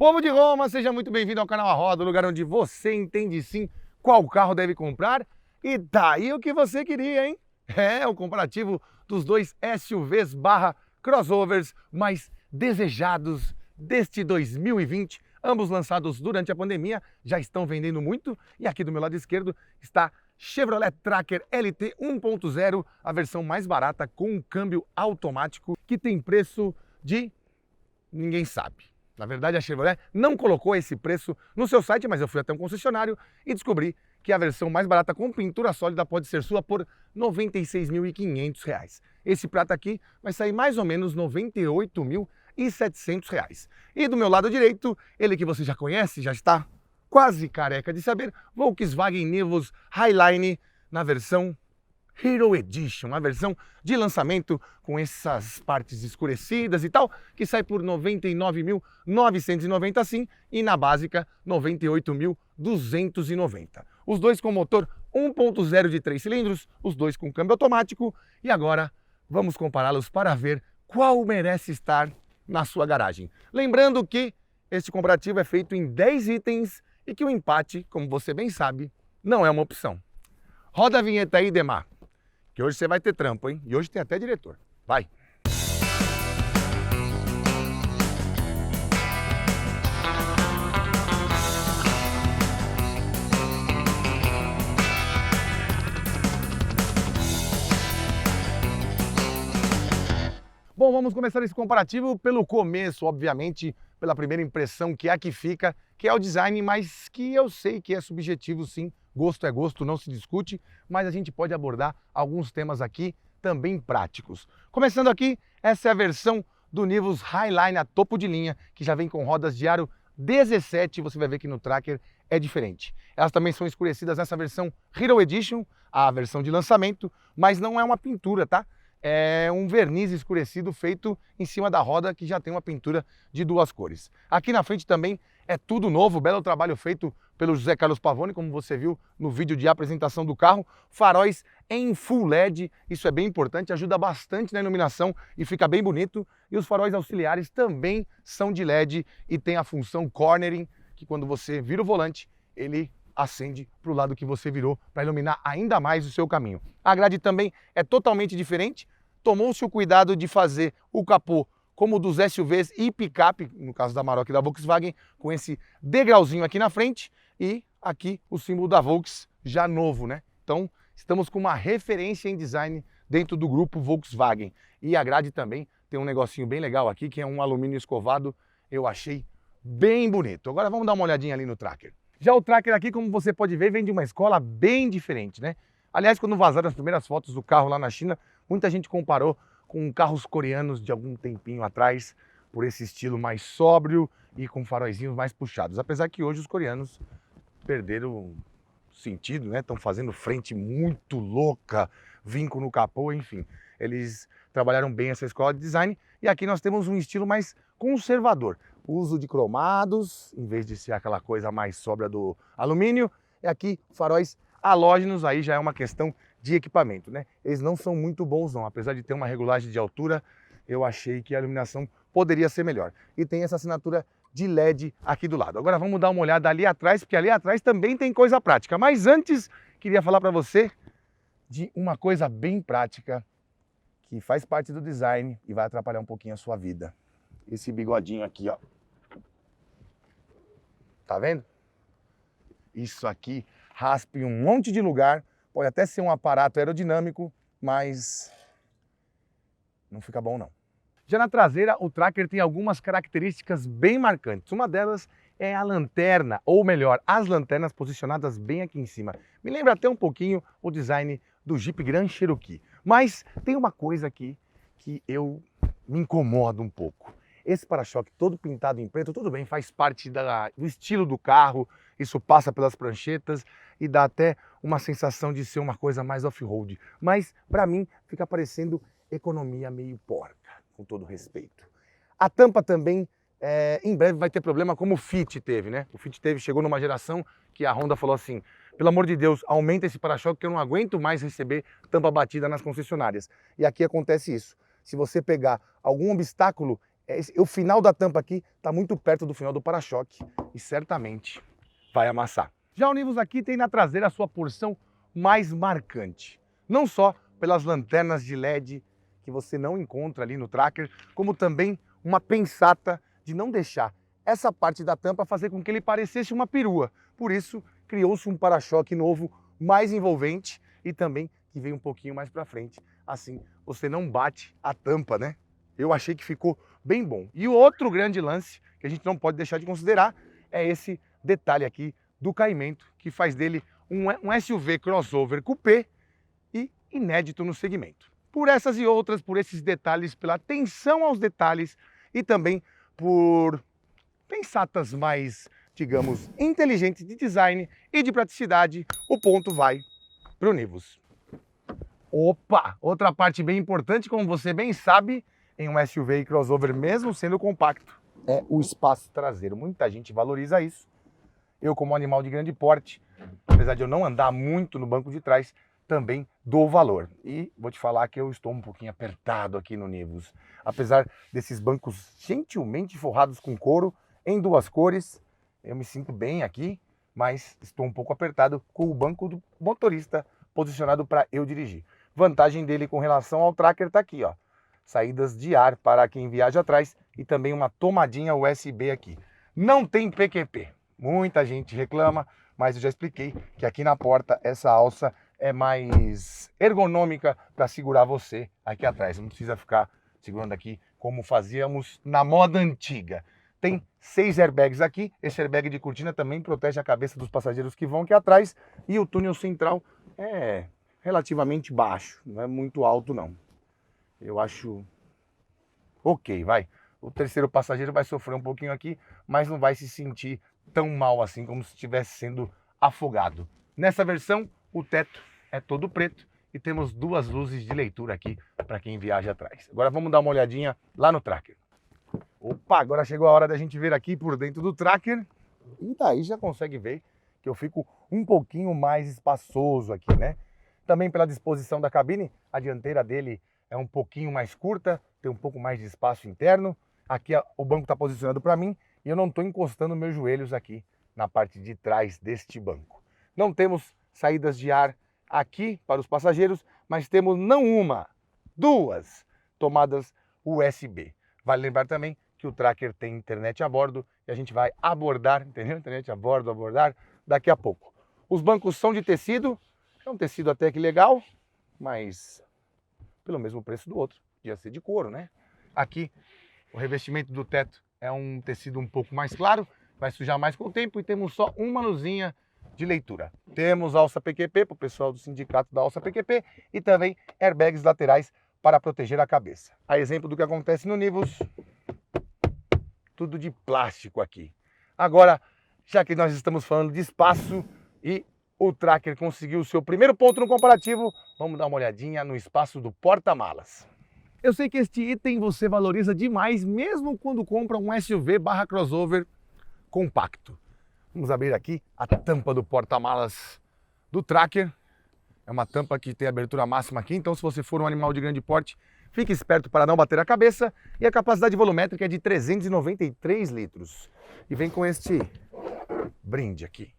Povo de Roma, seja muito bem-vindo ao canal A Roda, o lugar onde você entende sim qual carro deve comprar. E tá aí o que você queria, hein? É o comparativo dos dois SUVs barra crossovers mais desejados deste 2020. Ambos lançados durante a pandemia, já estão vendendo muito. E aqui do meu lado esquerdo está Chevrolet Tracker LT 1.0, a versão mais barata com um câmbio automático que tem preço de... ninguém sabe. Na verdade, a Chevrolet não colocou esse preço no seu site, mas eu fui até um concessionário e descobri que a versão mais barata com pintura sólida pode ser sua por R$ 96.500. Esse prata aqui vai sair mais ou menos R$ 98.700. E do meu lado direito, ele que você já conhece, já está quase careca de saber, Volkswagen Nivus Highline na versão Hero Edition, a versão de lançamento com essas partes escurecidas e tal, que sai por R$ 99.990 sim, e na básica R$ 98.290. Os dois com motor 1.0 de 3 cilindros, os dois com câmbio automático, e agora vamos compará-los para ver qual merece estar na sua garagem. Lembrando que este comparativo é feito em 10 itens e que o empate, como você bem sabe, não é uma opção. Roda a vinheta aí, Demar, que hoje você vai ter trampo, hein? E hoje tem até diretor. Vai! Bom, vamos começar esse comparativo pelo começo, obviamente, pela primeira impressão que é a que fica, que é o design, mas que eu sei que é subjetivo sim, gosto é gosto, não se discute, mas a gente pode abordar alguns temas aqui também práticos. Começando aqui, essa é a versão do Nivus Highline a topo de linha, que já vem com rodas de aro 17, você vai ver que no Tracker é diferente. Elas também são escurecidas nessa versão Hero Edition, a versão de lançamento, mas não é uma pintura, tá? É um verniz escurecido feito em cima da roda que já tem uma pintura de duas cores. Aqui na frente também é tudo novo, belo trabalho feito pelo José Carlos Pavone, como você viu no vídeo de apresentação do carro. Faróis em Full LED, isso é bem importante, ajuda bastante na iluminação e fica bem bonito. E os faróis auxiliares também são de LED e tem a função cornering, que quando você vira o volante, ele acende para o lado que você virou para iluminar ainda mais o seu caminho. A grade também é totalmente diferente. Tomou-se o cuidado de fazer o capô como dos SUVs e picape, no caso da Amarok e da Volkswagen, com esse degrauzinho aqui na frente e aqui o símbolo da Volks já novo, né? Então estamos com uma referência em design dentro do grupo Volkswagen. E a grade também tem um negocinho bem legal aqui, que é um alumínio escovado, eu achei bem bonito. Agora vamos dar uma olhadinha ali no Tracker. Já o Tracker aqui, como você pode ver, vem de uma escola bem diferente, né? Aliás, quando vazaram as primeiras fotos do carro lá na China, muita gente comparou com carros coreanos de algum tempinho atrás, por esse estilo mais sóbrio e com faróizinhos mais puxados. Apesar que hoje os coreanos perderam o sentido, né? Estão fazendo frente muito louca, vinco no capô, enfim. Eles trabalharam bem essa escola de design e aqui nós temos um estilo mais conservador. Uso de cromados, em vez de ser aquela coisa mais sóbria do alumínio, é aqui faróis halógenos, aí já é uma questão de equipamento, né? Eles não são muito bons não, apesar de ter uma regulagem de altura, eu achei que a iluminação poderia ser melhor. E tem essa assinatura de LED aqui do lado. Agora vamos dar uma olhada ali atrás, porque ali atrás também tem coisa prática. Mas antes, queria falar para você de uma coisa bem prática que faz parte do design e vai atrapalhar um pouquinho a sua vida. Esse bigodinho aqui, ó. Tá vendo? Isso aqui raspa em um monte de lugar. Pode até ser um aparato aerodinâmico, mas não fica bom não. Já na traseira, o Tracker tem algumas características bem marcantes. Uma delas é a lanterna, ou melhor, as lanternas posicionadas bem aqui em cima. Me lembra até um pouquinho o design do Jeep Grand Cherokee. Mas tem uma coisa aqui que eu me incomodo um pouco. Esse para-choque todo pintado em preto, tudo bem, faz parte do estilo do carro, isso passa pelas pranchetas e dá até uma sensação de ser uma coisa mais off-road. Mas, para mim, fica parecendo economia meio porca, com todo respeito. A tampa também, em breve vai ter problema como o Fit teve, né? O Fit chegou numa geração que a Honda falou assim, pelo amor de Deus, aumenta esse para-choque que eu não aguento mais receber tampa batida nas concessionárias. E aqui acontece isso. Se você pegar algum obstáculo, O final da tampa aqui está muito perto do final do para-choque e certamente vai amassar. Já o Nivus aqui tem na traseira a sua porção mais marcante. Não só pelas lanternas de LED que você não encontra ali no Tracker, como também uma pensata de não deixar essa parte da tampa fazer com que ele parecesse uma perua. Por isso, criou-se um para-choque novo, mais envolvente e também que vem um pouquinho mais para frente. Assim, você não bate a tampa, né? Eu achei que ficou bem bom. E o outro grande lance que a gente não pode deixar de considerar é esse detalhe aqui do caimento, que faz dele um SUV crossover coupé e inédito no segmento. Por essas e outras, por esses detalhes, pela atenção aos detalhes e também por pensatas mais, digamos, inteligentes de design e de praticidade, o ponto vai para o Nivus. Opa! Outra parte bem importante, como você bem sabe, em um SUV e crossover, mesmo sendo compacto, é o espaço traseiro. Muita gente valoriza isso. Eu, como animal de grande porte, apesar de eu não andar muito no banco de trás, também dou valor. E vou te falar que eu estou um pouquinho apertado aqui no Nivus. Apesar desses bancos gentilmente forrados com couro, em duas cores, eu me sinto bem aqui, mas estou um pouco apertado com o banco do motorista posicionado para eu dirigir. Vantagem dele com relação ao Tracker está aqui, ó. Saídas de ar para quem viaja atrás e também uma tomadinha USB aqui. Não tem PQP. Muita gente reclama, mas eu já expliquei que aqui na porta essa alça é mais ergonômica para segurar você aqui atrás. Não precisa ficar segurando aqui como fazíamos na moda antiga. Tem 6 airbags aqui. Esse airbag de cortina também protege a cabeça dos passageiros que vão aqui atrás. E o túnel central é relativamente baixo, não é muito alto não. Eu acho ok, vai. O terceiro passageiro vai sofrer um pouquinho aqui, mas não vai se sentir tão mal assim como se estivesse sendo afogado. Nessa versão, o teto é todo preto e temos duas luzes de leitura aqui para quem viaja atrás. Agora vamos dar uma olhadinha lá no Tracker. Opa, agora chegou a hora da gente ver aqui por dentro do Tracker. E daí já consegue ver que eu fico um pouquinho mais espaçoso aqui, né? Também pela disposição da cabine, a dianteira dele é um pouquinho mais curta, tem um pouco mais de espaço interno. Aqui o banco está posicionado para mim e eu não estou encostando meus joelhos aqui na parte de trás deste banco. Não temos saídas de ar aqui para os passageiros, mas temos não uma, duas tomadas USB. Vale lembrar também que o Tracker tem internet a bordo e a gente vai abordar, entendeu? Internet a bordo, abordar daqui a pouco. Os bancos são de tecido, é um tecido até que legal, mas pelo mesmo preço do outro, podia ser de couro, né? Aqui o revestimento do teto é um tecido um pouco mais claro, vai sujar mais com o tempo e temos só uma luzinha de leitura. Temos alça PQP para o pessoal do sindicato da alça PQP e também airbags laterais para proteger a cabeça. A exemplo do que acontece no Nivus, tudo de plástico aqui. Agora, já que nós estamos falando de espaço e o Tracker conseguiu o seu primeiro ponto no comparativo, vamos dar uma olhadinha no espaço do porta-malas. Eu sei que este item você valoriza demais, mesmo quando compra um SUV barra crossover compacto. Vamos abrir aqui a tampa do porta-malas do Tracker. É uma tampa que tem abertura máxima aqui, então se você for um animal de grande porte, fique esperto para não bater a cabeça. E a capacidade volumétrica é de 393 litros. E vem com este brinde aqui.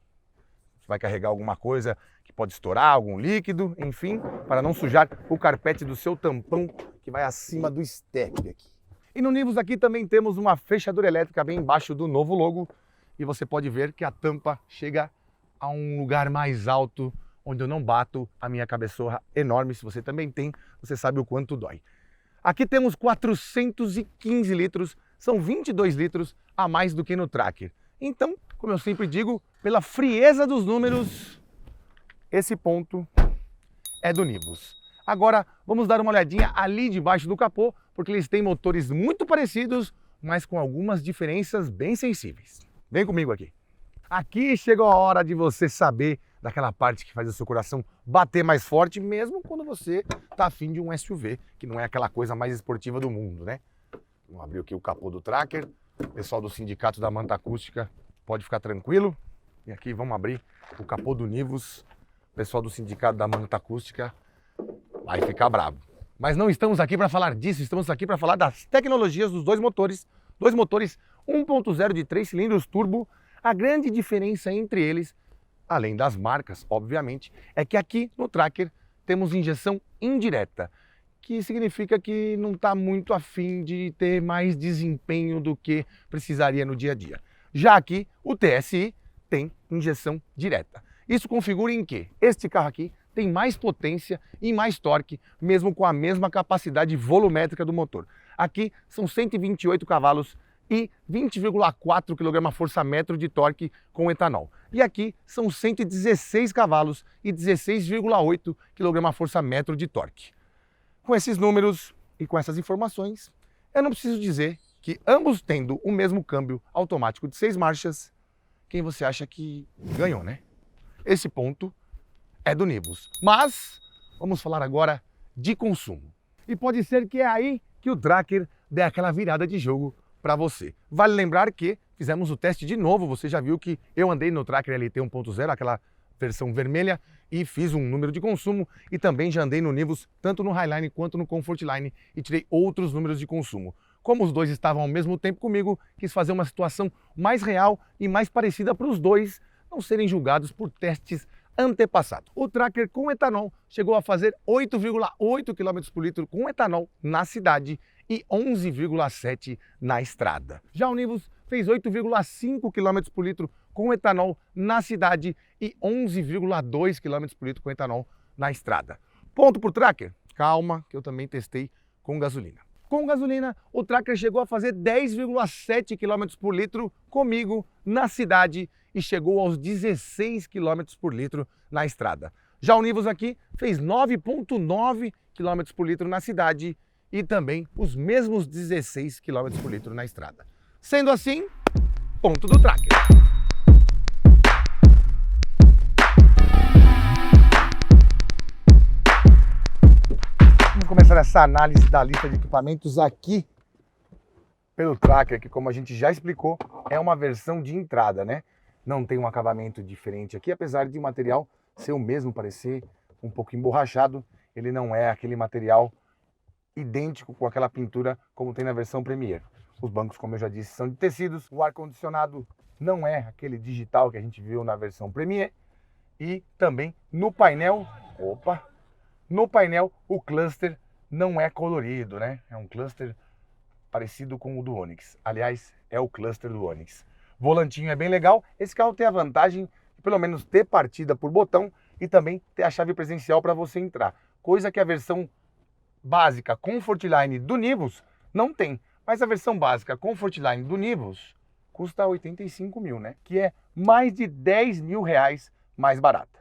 Você vai carregar alguma coisa que pode estourar, algum líquido, enfim, para não sujar o carpete do seu tampão que vai acima do step aqui. E no Nivus aqui também temos uma fechadura elétrica bem embaixo do novo logo. E você pode ver que a tampa chega a um lugar mais alto, onde eu não bato a minha cabeçorra enorme. Se você também tem, você sabe o quanto dói. Aqui temos 415 litros, são 22 litros a mais do que no Tracker. Então, como eu sempre digo, pela frieza dos números, esse ponto é do Nivus. Agora, vamos dar uma olhadinha ali debaixo do capô, porque eles têm motores muito parecidos, mas com algumas diferenças bem sensíveis. Vem comigo aqui. Aqui chegou a hora de você saber daquela parte que faz o seu coração bater mais forte, mesmo quando você está afim de um SUV, que não é aquela coisa mais esportiva do mundo, né? Vamos abrir aqui o capô do Tracker. O pessoal do sindicato da Manta Acústica pode ficar tranquilo. E aqui vamos abrir o capô do Nivus. O pessoal do sindicato da Manta Acústica vai ficar bravo. Mas não estamos aqui para falar disso, estamos aqui para falar das tecnologias dos dois motores 1.0 de 3 cilindros turbo. A grande diferença entre eles, além das marcas, obviamente, é que aqui no Tracker temos injeção indireta, que significa que não está muito afim de ter mais desempenho do que precisaria no dia a dia. Já aqui, o TSI tem injeção direta. Isso configura em que este carro aqui tem mais potência e mais torque, mesmo com a mesma capacidade volumétrica do motor. Aqui são 128 cavalos e 20,4 kgfm de torque com etanol. E aqui são 116 cavalos e 16,8 kgfm de torque. Com esses números e com essas informações, eu não preciso dizer que ambos tendo o mesmo câmbio automático de 6 marchas, quem você acha que ganhou, né? Esse ponto é do Nivus. Mas vamos falar agora de consumo. E pode ser que é aí que o Tracker dê aquela virada de jogo para você. Vale lembrar que fizemos o teste de novo, você já viu que eu andei no Tracker LT 1.0, aquela versão vermelha, e fiz um número de consumo, e também já andei no Nivus, tanto no Highline quanto no Comfortline, e tirei outros números de consumo. Como os dois estavam ao mesmo tempo comigo, quis fazer uma situação mais real e mais parecida para os dois não serem julgados por testes antepassados. O Tracker com etanol chegou a fazer 8,8 km por litro com etanol na cidade e 11,7 na estrada. Já o Nivus fez 8,5 km por litro com etanol na cidade e 11,2 km por litro com etanol na estrada. Ponto por Tracker? Calma, que eu também testei com gasolina. Com gasolina, o Tracker chegou a fazer 10,7 km por litro comigo na cidade e chegou aos 16 km por litro na estrada. Já o Nivus aqui fez 9,9 km por litro na cidade e também os mesmos 16 km por litro na estrada. Sendo assim, ponto do Tracker. Vamos começar essa análise da lista de equipamentos aqui pelo Tracker, que como a gente já explicou, é uma versão de entrada, né? Não tem um acabamento diferente aqui, apesar de o material ser o mesmo, parecer um pouco emborrachado, ele não é aquele material idêntico com aquela pintura como tem na versão Premier. Os bancos, como eu já disse, são de tecidos, o ar-condicionado não é aquele digital que a gente viu na versão Premier, e também no painel, no painel o cluster não é colorido, né? É um cluster parecido com o do Onix, aliás, é o cluster do Onix. Volantinho é bem legal, esse carro tem a vantagem de pelo menos ter partida por botão e também ter a chave presencial para você entrar, coisa que a versão básica Comfortline do Nivus não tem. Mas a versão básica Comfortline do Nivus custa 85 mil, né? Que é mais de 10 mil reais mais barata.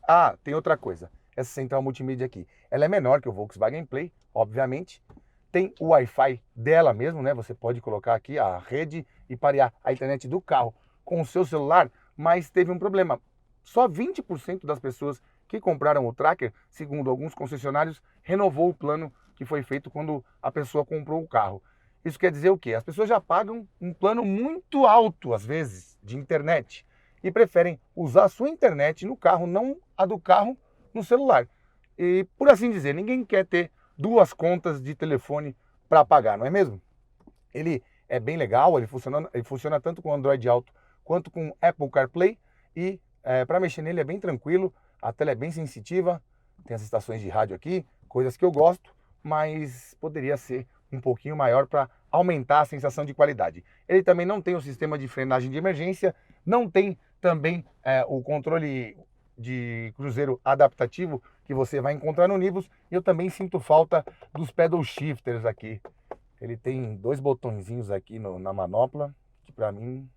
Ah, tem outra coisa, essa central multimídia aqui, ela é menor que o Volkswagen Play, obviamente. Tem o Wi-Fi dela mesmo, né? Você pode colocar aqui a rede e parear a internet do carro com o seu celular, mas teve um problema. Só 20% das pessoas que compraram o Tracker, segundo alguns concessionários, renovou o plano que foi feito quando a pessoa comprou o carro. Isso quer dizer o quê? As pessoas já pagam um plano muito alto, às vezes, de internet, e preferem usar a sua internet no carro, não a do carro no celular. E, por assim dizer, ninguém quer ter duas contas de telefone para pagar, não é mesmo? Ele é bem legal, ele funciona tanto com Android Auto quanto com Apple CarPlay, e para mexer nele é bem tranquilo, a tela é bem sensitiva, tem as estações de rádio aqui, coisas que eu gosto, mas poderia ser um pouquinho maior para aumentar a sensação de qualidade. Ele também não tem o sistema de frenagem de emergência, não tem também o controle de cruzeiro adaptativo que você vai encontrar no Nivus, e eu também sinto falta dos pedal shifters aqui. Ele tem dois botõezinhos aqui na manopla, que para mim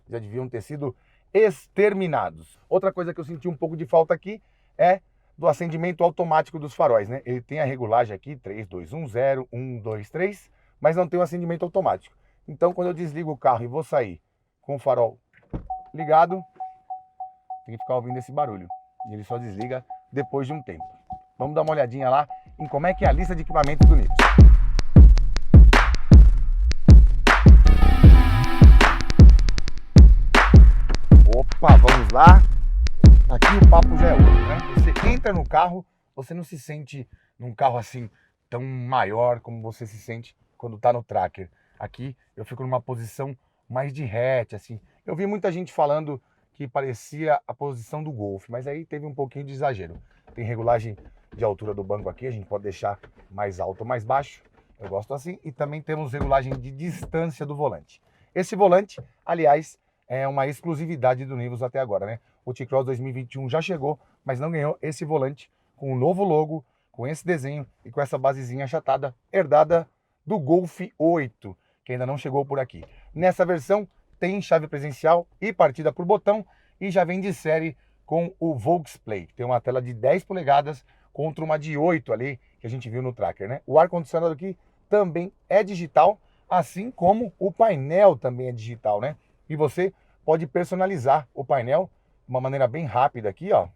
já deviam ter sido exterminados. Outra coisa que eu senti um pouco de falta aqui é do acendimento automático dos faróis, né? Ele tem a regulagem aqui, 3, 2, 1, 0, 1, 2, 3, mas não tem o acendimento automático. Então, quando eu desligo o carro e vou sair com o farol ligado, tem que ficar ouvindo esse barulho. E ele só desliga depois de um tempo. Vamos dar uma olhadinha lá em como é que é a lista de equipamentos do Nivus. Opa, vamos lá. Aqui o papo já é outro, né? Você entra no carro, você não se sente num carro assim tão maior como você se sente quando está no tracker. Aqui eu fico numa posição mais de hatch, assim. Eu vi muita gente falando que parecia a posição do Golf, mas aí teve um pouquinho de exagero. Tem regulagem de altura do banco aqui, a gente pode deixar mais alto ou mais baixo. Eu gosto assim. E também temos regulagem de distância do volante. Esse volante, aliás, é uma exclusividade do Nivus até agora, né? O T-Cross 2021 já chegou, mas não ganhou esse volante com o novo logo, com esse desenho e com essa basezinha achatada, herdada do Golf 8, que ainda não chegou por aqui. Nessa versão tem chave presencial e partida por botão e já vem de série com o VolksPlay. Tem uma tela de 10 polegadas contra uma de 8 ali, que a gente viu no tracker, né? O ar-condicionado aqui também é digital, assim como o painel também é digital, né? E você pode personalizar o painel de uma maneira bem rápida aqui, ó.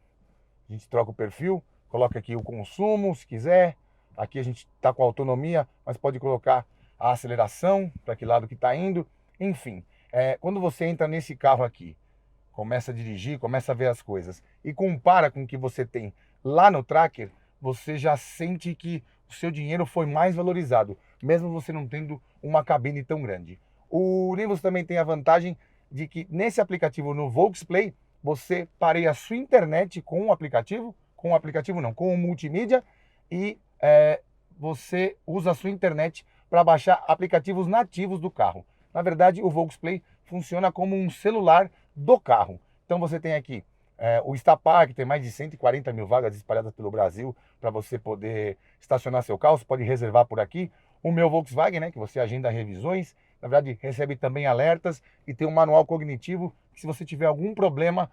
A gente troca o perfil, coloca aqui o consumo, se quiser. Aqui a gente está com autonomia, mas pode colocar a aceleração, para que lado que está indo. Enfim, quando você entra nesse carro aqui, começa a dirigir, começa a ver as coisas e compara com o que você tem lá no tracker, você já sente que o seu dinheiro foi mais valorizado, mesmo você não tendo uma cabine tão grande. O Nivus também tem a vantagem de que nesse aplicativo, no VolksPlay, você pareia a sua internet com o aplicativo com o multimídia e você usa a sua internet para baixar aplicativos nativos do carro. Na verdade, o VolksPlay funciona como um celular do carro. Então você tem aqui o Stapar, que tem mais de 140 mil vagas espalhadas pelo Brasil para você poder estacionar seu carro, você pode reservar por aqui. O meu Volkswagen, né, que você agenda revisões, na verdade recebe também alertas e tem um manual cognitivo, que se você tiver algum problema,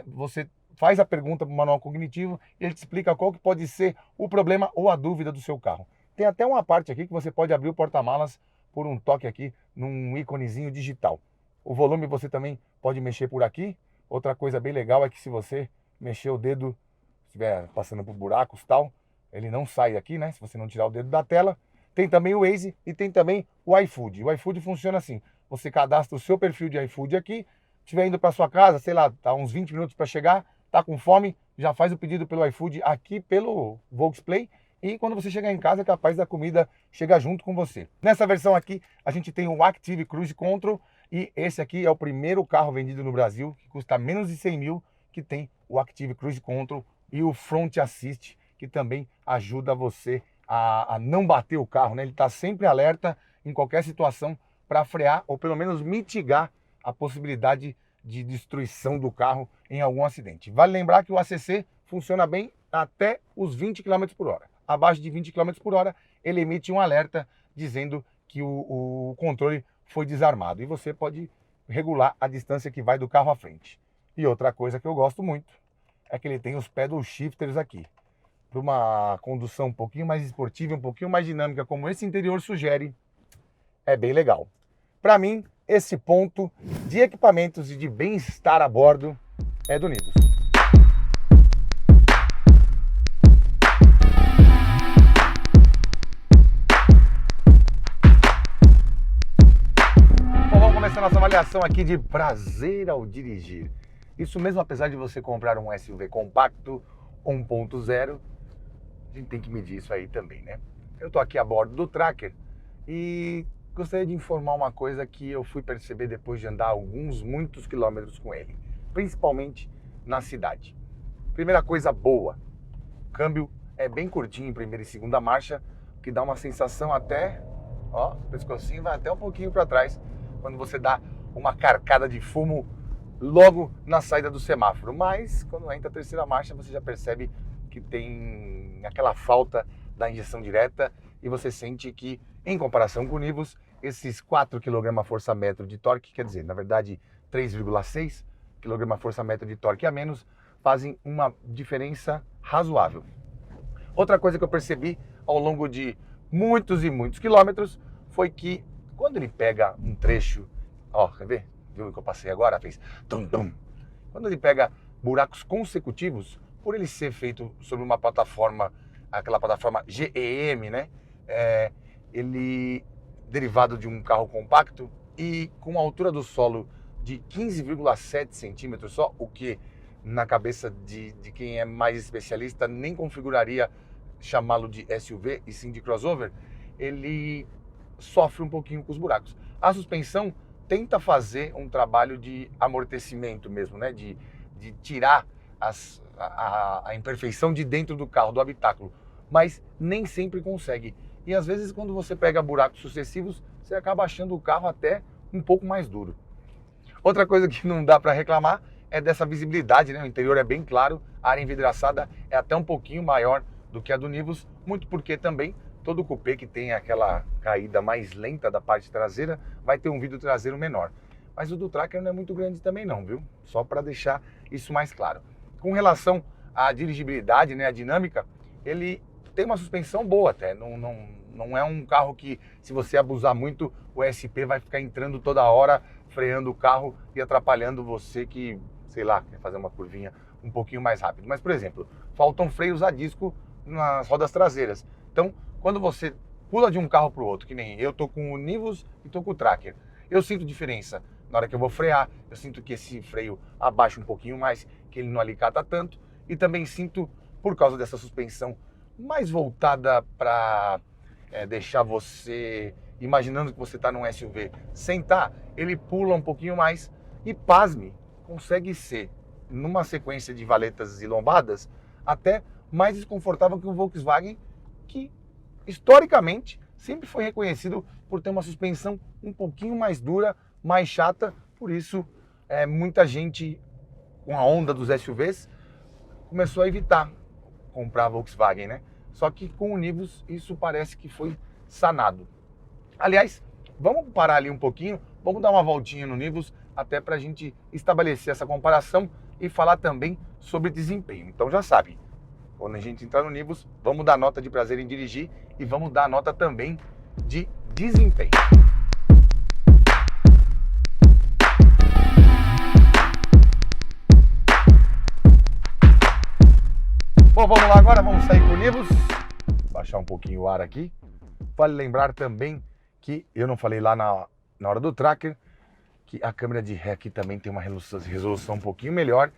você faz a pergunta para o manual cognitivo e ele te explica qual que pode ser o problema ou a dúvida do seu carro. Tem até uma parte aqui que você pode abrir o porta-malas por um toque aqui num íconezinho digital. O volume você também pode mexer por aqui. Outra coisa bem legal é que se você mexer o dedo, estiver passando por buracos e tal, ele não sai aqui, né? Se você não tirar o dedo da tela. Tem também o Waze e tem também o iFood. O iFood funciona assim, você cadastra o seu perfil de iFood aqui, estiver indo para sua casa, sei lá, tá uns 20 minutos para chegar, tá com fome, já faz o pedido pelo iFood aqui pelo VolksPlay e quando você chegar em casa é capaz da comida chegar junto com você. Nessa versão aqui a gente tem o Active Cruise Control e esse aqui é o primeiro carro vendido no Brasil que custa menos de 100 mil, que tem o Active Cruise Control e o Front Assist, que também ajuda você a não bater o carro, né? Ele está sempre alerta em qualquer situação para frear ou pelo menos mitigar a possibilidade de destruição do carro em algum acidente. Vale lembrar que o ACC funciona bem até os 20 km por hora. Abaixo de 20 km por hora, ele emite um alerta dizendo que o controle foi desarmado. E você pode regular a distância que vai do carro à frente. E outra coisa que eu gosto muito é que ele tem os pedal shifters aqui. Para uma condução um pouquinho mais esportiva, um pouquinho mais dinâmica, como esse interior sugere, é bem legal. Para mim, esse ponto de equipamentos e de bem-estar a bordo é do Nivus. Bom, vamos começar nossa avaliação aqui de prazer ao dirigir. Isso mesmo, apesar de você comprar um SUV compacto 1.0, a gente tem que medir isso aí também, né? Eu estou aqui a bordo do tracker e gostaria de informar uma coisa que eu fui perceber depois de andar muitos quilômetros com ele, principalmente na cidade. Primeira coisa boa, o câmbio é bem curtinho em primeira e segunda marcha, que dá uma sensação até, ó, o pescocinho vai até um pouquinho para trás, quando você dá uma carcada de fumo logo na saída do semáforo. Mas quando entra a terceira marcha, você já percebe que tem aquela falta da injeção direta e você sente que, em comparação com o Nivus, esses 4 kgfm de torque, quer dizer, na verdade 3,6 kgfm de torque a menos, fazem uma diferença razoável. Outra coisa que eu percebi ao longo de muitos e muitos quilômetros foi que quando ele pega um trecho, ó, quer ver? Viu o que eu passei agora? Fez tum tum. Quando ele pega buracos consecutivos, por ele ser feito sobre uma plataforma, aquela plataforma GEM, né? Ele derivado de um carro compacto e com uma altura do solo de 15,7 centímetros só, o que na cabeça de quem é mais especialista nem configuraria chamá-lo de SUV e sim de crossover, ele sofre um pouquinho com os buracos. A suspensão tenta fazer um trabalho de amortecimento mesmo, né? De tirar a imperfeição de dentro do carro, do habitáculo, mas nem sempre consegue. E às vezes quando você pega buracos sucessivos, você acaba achando o carro até um pouco mais duro. Outra coisa que não dá para reclamar é dessa visibilidade, né? O interior é bem claro, a área envidraçada é até um pouquinho maior do que a do Nivus, muito porque também todo cupê que tem aquela caída mais lenta da parte traseira vai ter um vidro traseiro menor. Mas o do Tracker não é muito grande também não, viu? Só para deixar isso mais claro. Com relação à dirigibilidade, né, a dinâmica, ele tem uma suspensão boa até, não é um carro que, se você abusar muito, o ESP vai ficar entrando toda hora, freando o carro e atrapalhando você que, sei lá, quer fazer uma curvinha um pouquinho mais rápido. Mas, por exemplo, faltam freios a disco nas rodas traseiras. Então, quando você pula de um carro para o outro, que nem eu tô com o Nivus e tô com o Tracker, eu sinto diferença na hora que eu vou frear, eu sinto que esse freio abaixa um pouquinho mais, que ele não alicata tanto, e também sinto, por causa dessa suspensão mais voltada para deixar você imaginando que você está num SUV, sentar, ele pula um pouquinho mais e, pasme, consegue ser, numa sequência de valetas e lombadas, até mais desconfortável que o Volkswagen, que historicamente sempre foi reconhecido por ter uma suspensão um pouquinho mais dura, mais chata. Por isso muita gente, com a onda dos SUVs, começou a evitar comprar Volkswagen, né? Só que com o Nivus isso parece que foi sanado. Aliás, vamos parar ali um pouquinho, vamos dar uma voltinha no Nivus, até para a gente estabelecer essa comparação e falar também sobre desempenho. Então já sabe, quando a gente entrar no Nivus, vamos dar nota de prazer em dirigir e vamos dar nota também de desempenho. Bom, vamos lá agora, vamos sair com o Nivus, baixar um pouquinho o ar aqui. Vale lembrar também que eu não falei lá na hora do Tracker, que a câmera de ré aqui também tem uma resolução um pouquinho melhor,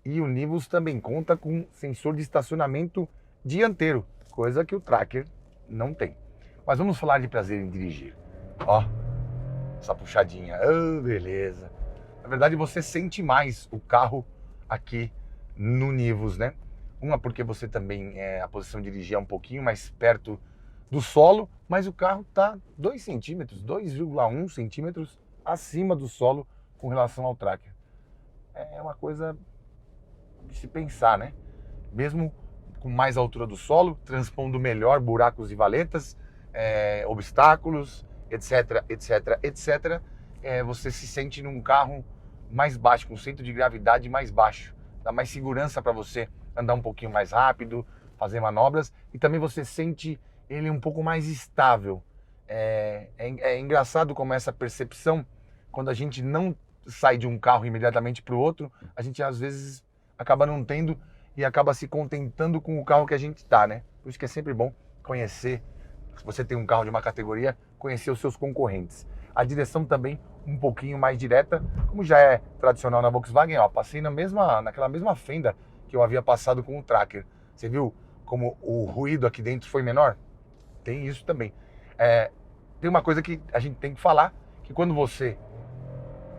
e o Nivus também conta com sensor de estacionamento dianteiro, coisa que o Tracker não tem. Mas vamos falar de prazer em dirigir. Ó, essa puxadinha, oh, beleza. Na verdade você sente mais o carro aqui no Nivus, né? Uma porque você também, a posição de dirigir é um pouquinho mais perto do solo, mas o carro está 2 centímetros, 2,1 centímetros acima do solo com relação ao Tracker. É uma coisa de se pensar, né? Mesmo com mais altura do solo, transpondo melhor buracos e valetas, obstáculos, etc, etc, etc, você se sente num carro mais baixo, com centro de gravidade mais baixo. Dá mais segurança para você andar um pouquinho mais rápido, fazer manobras, e também você sente ele um pouco mais estável. É engraçado como essa percepção, quando a gente não sai de um carro imediatamente para o outro, a gente às vezes acaba não tendo e acaba se contentando com o carro que a gente está, né? Por isso que é sempre bom conhecer, se você tem um carro de uma categoria, conhecer os seus concorrentes. A direção também um pouquinho mais direta, como já é tradicional na Volkswagen, ó, passei naquela mesma fenda que eu havia passado com o Tracker. Você viu como o ruído aqui dentro foi menor? Tem isso também. Tem uma coisa que a gente tem que falar, que quando você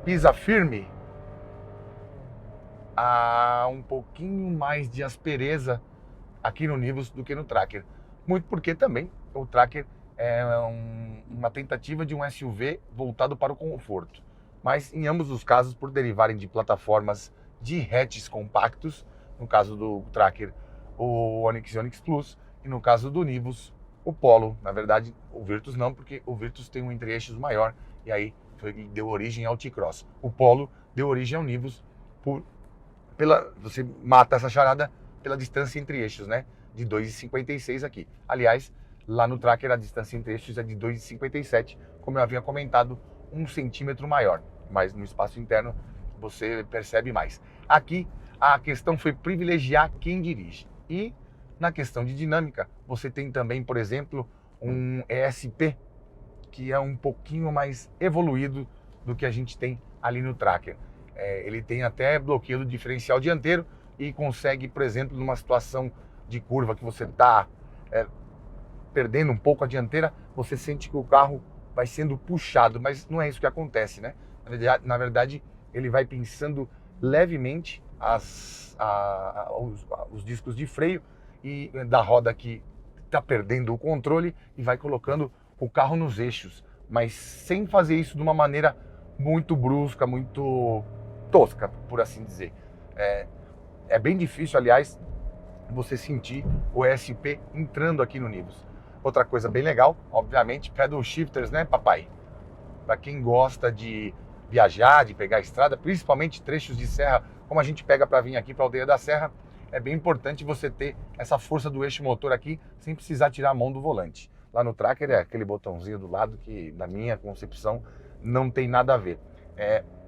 pisa firme, há um pouquinho mais de aspereza aqui no Nivus do que no Tracker. Muito porque também o Tracker é uma tentativa de um SUV voltado para o conforto. Mas em ambos os casos, por derivarem de plataformas de hatches compactos, no caso do Tracker, o Onix e Onix Plus, e no caso do Nivus, o Polo. Na verdade, o Virtus não, porque o Virtus tem um entre-eixos maior, e aí deu origem ao T-Cross. O Polo deu origem ao Nivus, você mata essa charada pela distância entre eixos, né? De 2,56 aqui. Aliás, lá no Tracker a distância entre eixos é de 2,57, como eu havia comentado, 1 centímetro maior. Mas no espaço interno você percebe mais. Aqui a questão foi privilegiar quem dirige. E na questão de dinâmica, você tem também, por exemplo, um ESP, que é um pouquinho mais evoluído do que a gente tem ali no Tracker. Ele tem até bloqueio do diferencial dianteiro e consegue, por exemplo, numa situação de curva que você está perdendo um pouco a dianteira, você sente que o carro vai sendo puxado, mas não é isso que acontece, né? Na verdade ele vai pinçando levemente os discos de freio e da roda que está perdendo o controle e vai colocando o carro nos eixos, mas sem fazer isso de uma maneira muito brusca, muito tosca, por assim dizer. É bem difícil, aliás, você sentir o ESP entrando aqui no Nivus. Outra coisa bem legal, obviamente, pedal shifters, né, papai? Para quem gosta de viajar, de pegar a estrada, principalmente trechos de serra, como a gente pega para vir aqui para a Aldeia da Serra, é bem importante você ter essa força do eixo motor aqui, sem precisar tirar a mão do volante. Lá no Tracker é aquele botãozinho do lado que, na minha concepção, não tem nada a ver.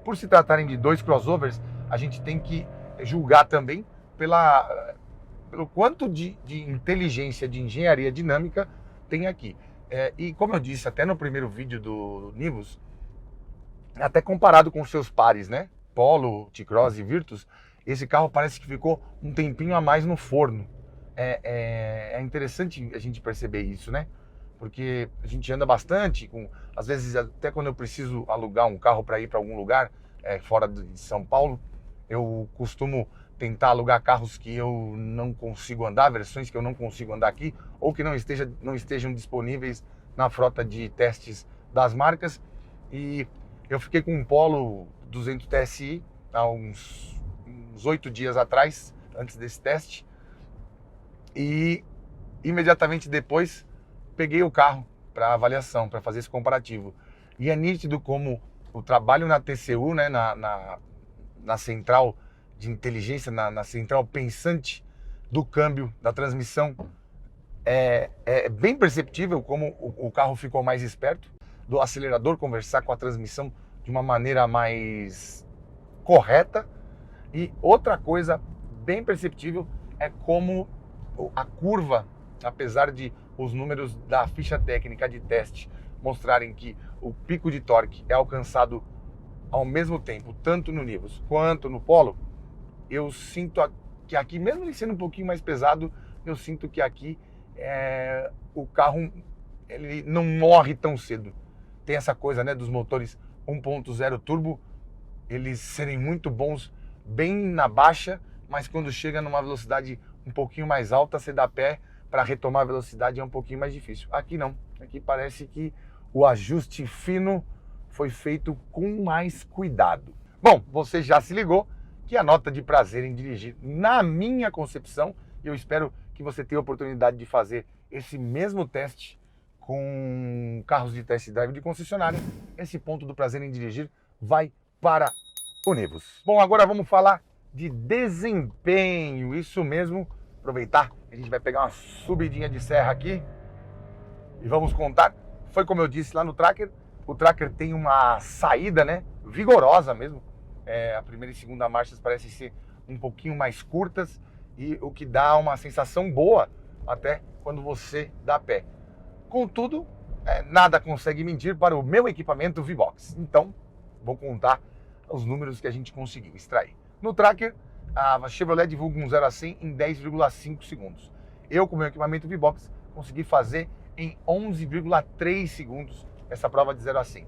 Por se tratarem de dois crossovers, a gente tem que julgar também pelo quanto de inteligência, de engenharia dinâmica tem aqui. E como eu disse até no primeiro vídeo do Nivus, até comparado com seus pares, né? Polo, T-Cross e Virtus, esse carro parece que ficou um tempinho a mais no forno. É interessante a gente perceber isso, né? Porque a gente anda bastante, às vezes até quando eu preciso alugar um carro para ir para algum lugar fora de São Paulo, eu costumo tentar alugar carros que eu não consigo andar, versões que eu não consigo andar aqui, ou que não estejam disponíveis na frota de testes das marcas. E eu fiquei com um Polo 200 TSI há uns 8 dias atrás, antes desse teste, e imediatamente depois peguei o carro para avaliação, para fazer esse comparativo. E é nítido como o trabalho na TCU, né, na central de inteligência, na central pensante do câmbio, da transmissão, é bem perceptível como o carro ficou mais esperto, do acelerador conversar com a transmissão de uma maneira mais correta. E outra coisa bem perceptível é como a curva, apesar de os números da ficha técnica de teste mostrarem que o pico de torque é alcançado ao mesmo tempo, tanto no Nivus quanto no Polo, eu sinto que aqui, mesmo ele sendo um pouquinho mais pesado, eu sinto que aqui o carro ele não morre tão cedo. Tem essa coisa, né, dos motores 1.0 turbo, eles serem muito bons bem na baixa, mas quando chega numa velocidade um pouquinho mais alta, você dá pé para retomar a velocidade, é um pouquinho mais difícil. Aqui não, aqui parece que o ajuste fino foi feito com mais cuidado. Bom, você já se ligou que a nota de prazer em dirigir, na minha concepção, e eu espero que você tenha a oportunidade de fazer esse mesmo teste com carros de test drive de concessionária, esse ponto do prazer em dirigir vai para o Nivus. Bom, agora vamos falar de desempenho, isso mesmo, aproveitar, a gente vai pegar uma subidinha de serra aqui e vamos contar. Foi como eu disse lá no Tracker, o Tracker tem uma saída, né, vigorosa mesmo. A primeira e segunda marchas parecem ser um pouquinho mais curtas, e o que dá uma sensação boa até quando você dá pé. Contudo, nada consegue mentir para o meu equipamento V-Box. Então, vou contar os números que a gente conseguiu extrair. No Tracker, a Chevrolet divulga um 0 a 100 em 10,5 segundos. Eu, com o meu equipamento V-Box, consegui fazer em 11,3 segundos essa prova de 0 a 100.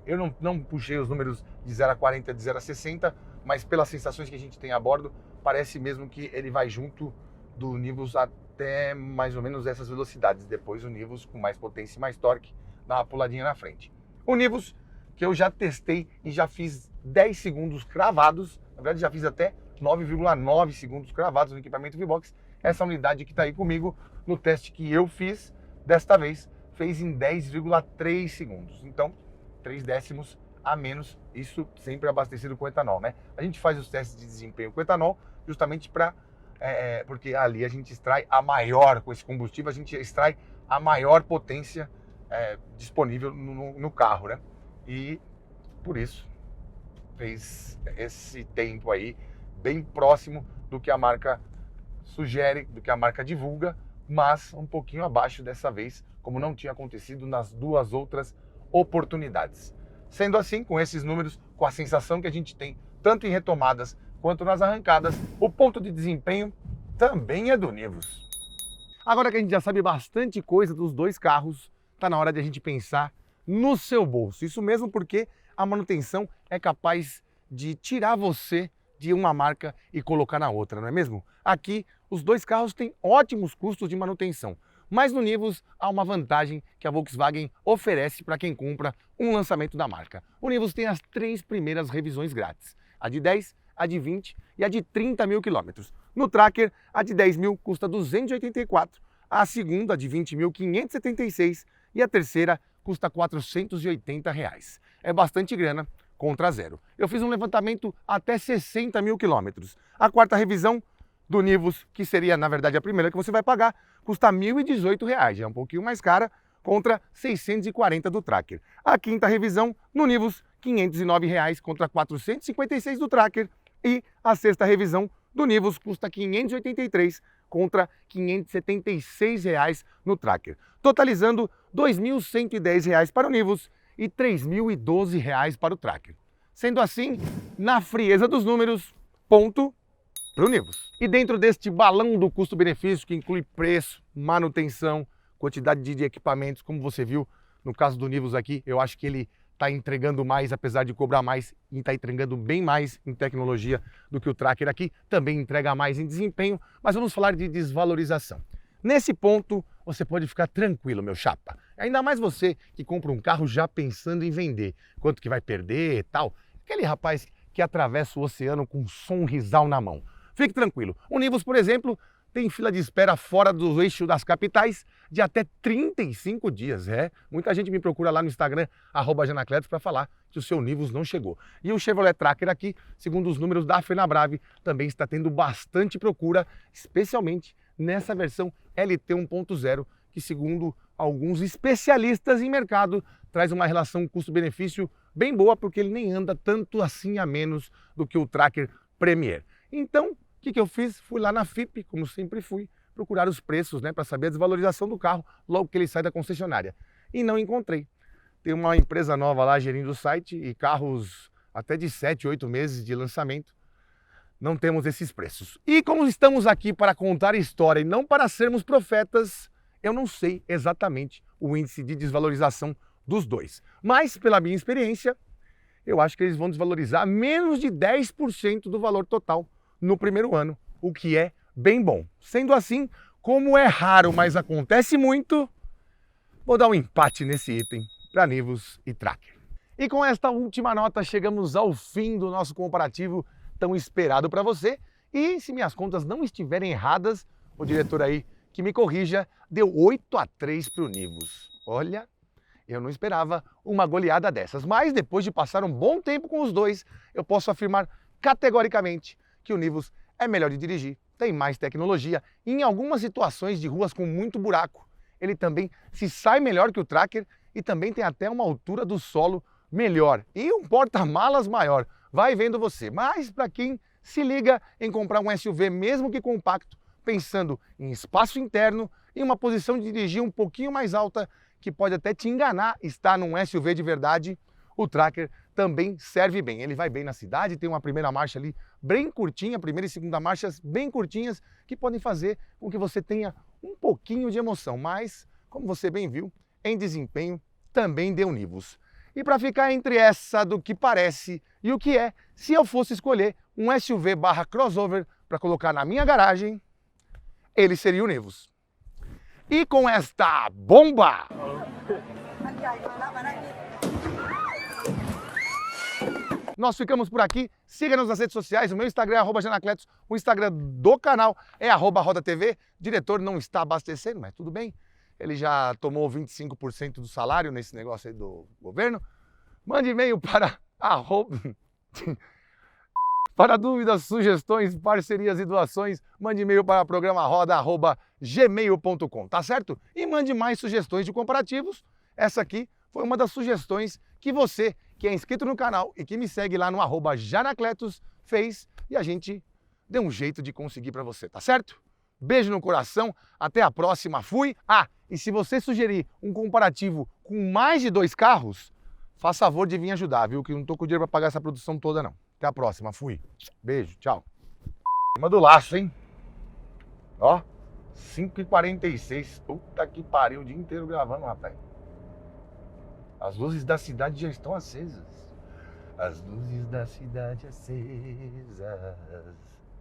Eu não puxei os números de 0 a 40, de 0 a 60, mas pelas sensações que a gente tem a bordo, parece mesmo que ele vai junto do Nivus até mais ou menos essas velocidades. Depois o Nivus com mais potência e mais torque dá uma puladinha na frente. O Nivus, que eu já testei e já fiz 10 segundos cravados, na verdade já fiz até 9,9 segundos cravados no equipamento V-Box. Essa unidade que está aí comigo no teste que eu fiz, desta vez, fez em 10,3 segundos. Então, 3 décimos a menos, isso sempre abastecido com etanol, né? A gente faz os testes de desempenho com etanol justamente porque ali a gente extrai com esse combustível, a gente extrai a maior potência disponível no carro, né? E por isso fez esse tempo aí bem próximo do que a marca sugere, do que a marca divulga, mas um pouquinho abaixo dessa vez, como não tinha acontecido nas duas outras oportunidades. Sendo assim, com esses números, com a sensação que a gente tem, tanto em retomadas quanto nas arrancadas, o ponto de desempenho também é do Nivus. Agora que a gente já sabe bastante coisa dos dois carros, tá na hora de a gente pensar no seu bolso. Isso mesmo, porque a manutenção é capaz de tirar você de uma marca e colocar na outra, não é mesmo? Aqui, os dois carros têm ótimos custos de manutenção, mas no Nivus há uma vantagem que a Volkswagen oferece para quem compra um lançamento da marca. O Nivus tem as 3 primeiras revisões grátis, a de 10, a de 20 e a de 30 mil quilômetros. No Tracker, a de 10 mil custa 284, a segunda, a de 20 mil, 576 e a terceira custa 480 reais. É bastante grana contra zero. Eu fiz um levantamento até 60 mil quilômetros. A quarta revisão do Nivus, que seria na verdade a primeira que você vai pagar, custa R$ 1.018, é um pouquinho mais cara, contra 640 do Tracker. A quinta revisão no Nivus, R$ 509 contra 456 do Tracker. E a sexta revisão do Nivus custa 583 contra R$ 576 no Tracker, totalizando R$ 2.110 para o Nivus e R$ 3.012 para o Tracker. Sendo assim, na frieza dos números, ponto para o Nivus. E dentro deste balão do custo-benefício, que inclui preço, manutenção, quantidade de equipamentos, como você viu no caso do Nivus aqui, eu acho que ele está entregando mais, apesar de cobrar mais, e está entregando bem mais em tecnologia do que o Tracker aqui, também entrega mais em desempenho, mas vamos falar de desvalorização. Nesse ponto, você pode ficar tranquilo, meu chapa. Ainda mais você que compra um carro já pensando em vender, quanto que vai perder e tal. Aquele rapaz que atravessa o oceano com um sonrisal na mão. Fique tranquilo. O Nivus, por exemplo, tem fila de espera fora do eixo das capitais de até 35 dias. Muita gente me procura lá no Instagram, @janacletos, para falar que o seu Nivus não chegou. E o Chevrolet Tracker aqui, segundo os números da Fenabrave, também está tendo bastante procura, especialmente nessa versão LT 1.0, que segundo alguns especialistas em mercado, traz uma relação custo-benefício bem boa, porque ele nem anda tanto assim a menos do que o Tracker Premier. Então, o que eu fiz? Fui lá na FIP, como sempre fui, procurar os preços, para saber a desvalorização do carro logo que ele sai da concessionária. E não encontrei. Tem uma empresa nova lá gerindo o site e carros até de 7, 8 meses de lançamento. Não temos esses preços. E como estamos aqui para contar história e não para sermos profetas, eu não sei exatamente o índice de desvalorização dos dois. Mas, pela minha experiência, eu acho que eles vão desvalorizar menos de 10% do valor total no primeiro ano, o que é bem bom. Sendo assim, como é raro, mas acontece muito, vou dar um empate nesse item para Nivus e Tracker. E com esta última nota, chegamos ao fim do nosso comparativo tão esperado para você. E se minhas contas não estiverem erradas, o diretor aí que me corrija, deu 8-3 para o Nivus. Olha, eu não esperava uma goleada dessas, mas depois de passar um bom tempo com os dois, eu posso afirmar categoricamente que o Nivus é melhor de dirigir, tem mais tecnologia e em algumas situações de ruas com muito buraco, ele também se sai melhor que o Tracker e também tem até uma altura do solo melhor e um porta-malas maior, vai vendo você. Mas para quem se liga em comprar um SUV, mesmo que compacto, pensando em espaço interno e uma posição de dirigir um pouquinho mais alta, que pode até te enganar estar num SUV de verdade, o Tracker também serve bem. Ele vai bem na cidade, tem uma primeira marcha ali bem curtinha, primeira e segunda marchas bem curtinhas, que podem fazer com que você tenha um pouquinho de emoção. Mas, como você bem viu, em desempenho também deu Nivus. E para ficar entre essa do que parece e o que é, se eu fosse escolher um SUV/crossover para colocar na minha garagem, ele seria o Nivus. E com esta bomba, nós ficamos por aqui. Siga-nos nas redes sociais. O meu Instagram é @janacletos. O Instagram do canal é @rodatv. O diretor não está abastecendo, mas tudo bem. Ele já tomou 25% do salário nesse negócio aí do governo. Mande e-mail para para dúvidas, sugestões, parcerias e doações, mande e-mail para programaroda@gmail.com, tá certo? E mande mais sugestões de comparativos. Essa aqui foi uma das sugestões que você, que é inscrito no canal e que me segue lá no @janacletos, fez e a gente deu um jeito de conseguir para você, tá certo? Beijo no coração, até a próxima, fui! E se você sugerir um comparativo com mais de 2 carros, faz favor de vir ajudar, viu? Que eu não tô com dinheiro para pagar essa produção toda, não. Até a próxima, fui! Beijo, tchau! Cima do laço, hein? Ó, 5h46. Puta que pariu, o dia inteiro gravando, rapaz. As luzes da cidade já estão acesas. As luzes da cidade acesas.